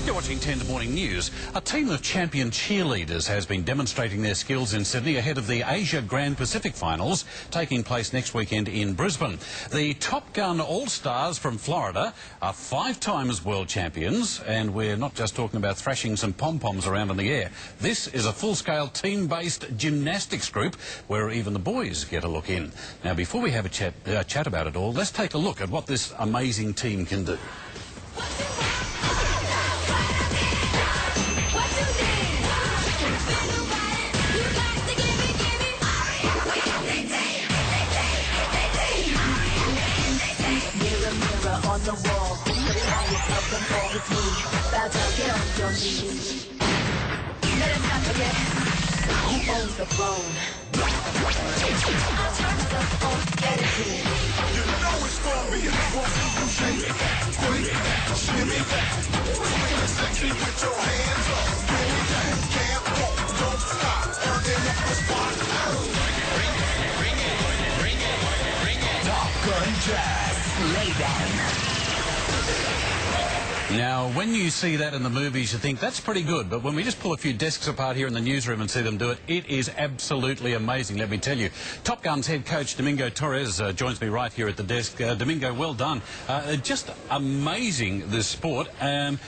You're watching 10 Morning News. A team of champion cheerleaders has been demonstrating their skills in Sydney ahead of the Asia Grand Pacific Finals taking place next weekend in Brisbane. The Top Gun All-Stars from Florida are 5 times world champions, and we're not just talking about thrashing some pom-poms around in the air. This is a full-scale team-based gymnastics group where even the boys get a look in. Now, before we have a chat about it all, let's take a look at what this amazing team can do. On the wall, the highest of them all is me. Bow down, get on your knees. Let him not forget who owns the throne. I'll turn stuff on, get it here. You know it's gonna be a you shake it back, squeeze it back, shimmy back. Swing it sexy with your hands up. Bring it back, can't walk, don't stop. Turning up the spot. Bring it. Top Gun Jazz, lay down. Now, when you see that in the movies, you think that's pretty good, but when we just pull a few desks apart here in the newsroom and see them do it, it is absolutely amazing, let me tell you. Top Gun's head coach, Domingo Torres, joins me right here at the desk. Domingo, well done. Just amazing, this sport.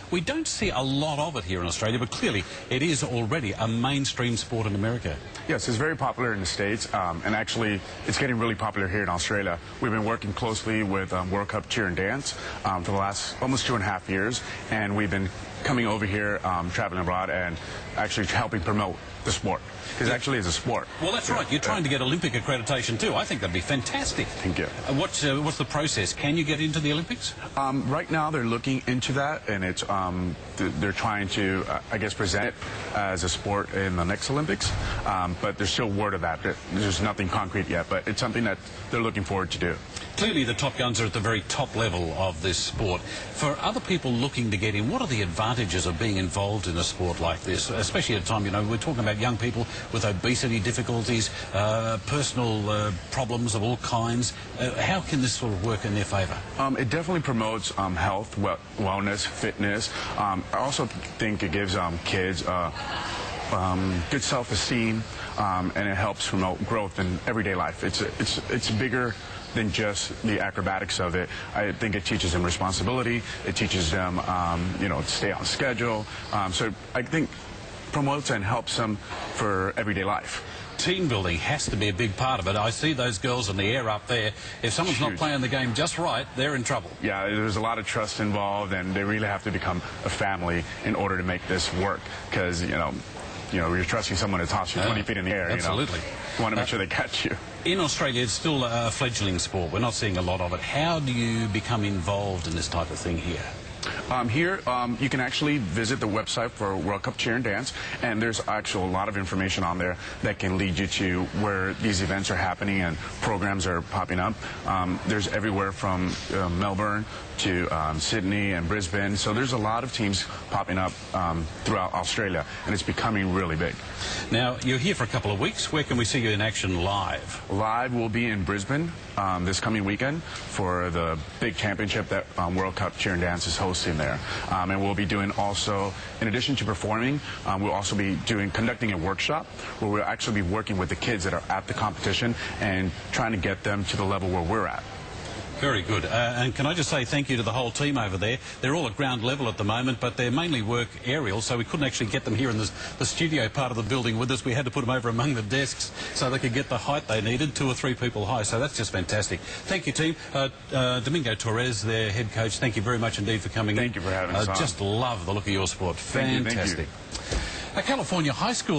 We don't see a lot of it here in Australia, but clearly it is already a mainstream sport in America. Yes, it's very popular in the States, and actually it's getting really popular here in Australia. We've been working closely with World Cup Cheer and Dance for the last almost 2.5 years. And we've been coming over here, traveling abroad, and actually helping promote the sport. Because actually it's a sport. Well, that's right. You're trying to get Olympic accreditation too. I think that'd be fantastic. Thank you. What's the process? Can you get into the Olympics? Right now they're looking into that, and it's they're trying to, I guess, present it as a sport in the next Olympics. But there's still word of that. There's nothing concrete yet, but it's something that they're looking forward to do. Clearly the Top Guns are at the very top level of this sport. For other people looking to get in, what are the advantages of being involved in a sport like this? Especially at a time, you know, we're talking about young people with obesity difficulties, personal problems of all kinds. How can this sort of work in their favour? It definitely promotes health, wellness, fitness. I also think it gives kids good self-esteem, and it helps promote growth in everyday life. It's bigger than just the acrobatics of it. I think it teaches them responsibility. It teaches them, you know, to stay on schedule. So I think promotes and helps them for everyday life. Team building has to be a big part of it. I see those girls in the air up there. If someone's not playing the game just right, they're in trouble. Yeah, there's a lot of trust involved, and they really have to become a family in order to make this work. Because, you know, you're trusting someone to toss you 20 feet in the air. Absolutely. You want to make sure they catch you. In Australia, it's still a fledgling sport. We're not seeing a lot of it. How do you become involved in this type of thing here? Here, you can actually visit the website for World Cup Cheer and Dance, and there's actually a lot of information on there that can lead you to where these events are happening and programs are popping up. There's everywhere from Melbourne to Sydney and Brisbane, so there's a lot of teams popping up throughout Australia, and it's becoming really big. Now, you're here for a couple of weeks. Where can we see you in action live? Live will be in Brisbane this coming weekend for the big championship that World Cup Cheer and Dance is hosting there. And we'll be doing also, in addition to performing, we'll also be conducting a workshop where we'll actually be working with the kids that are at the competition and trying to get them to the level where we're at. Very good. And can I just say thank you to the whole team over there. They're all at ground level at the moment, but they mainly work aerial, so we couldn't actually get them here in the studio part of the building with us. We had to put them over among the desks so they could get the height they needed, 2 or 3 people high. So that's just fantastic. Thank you, team. Domingo Torres, their head coach, thank you very much indeed for coming in. Thank you for having us on. Just love the look of your sport. Fantastic. Thank you. A California high school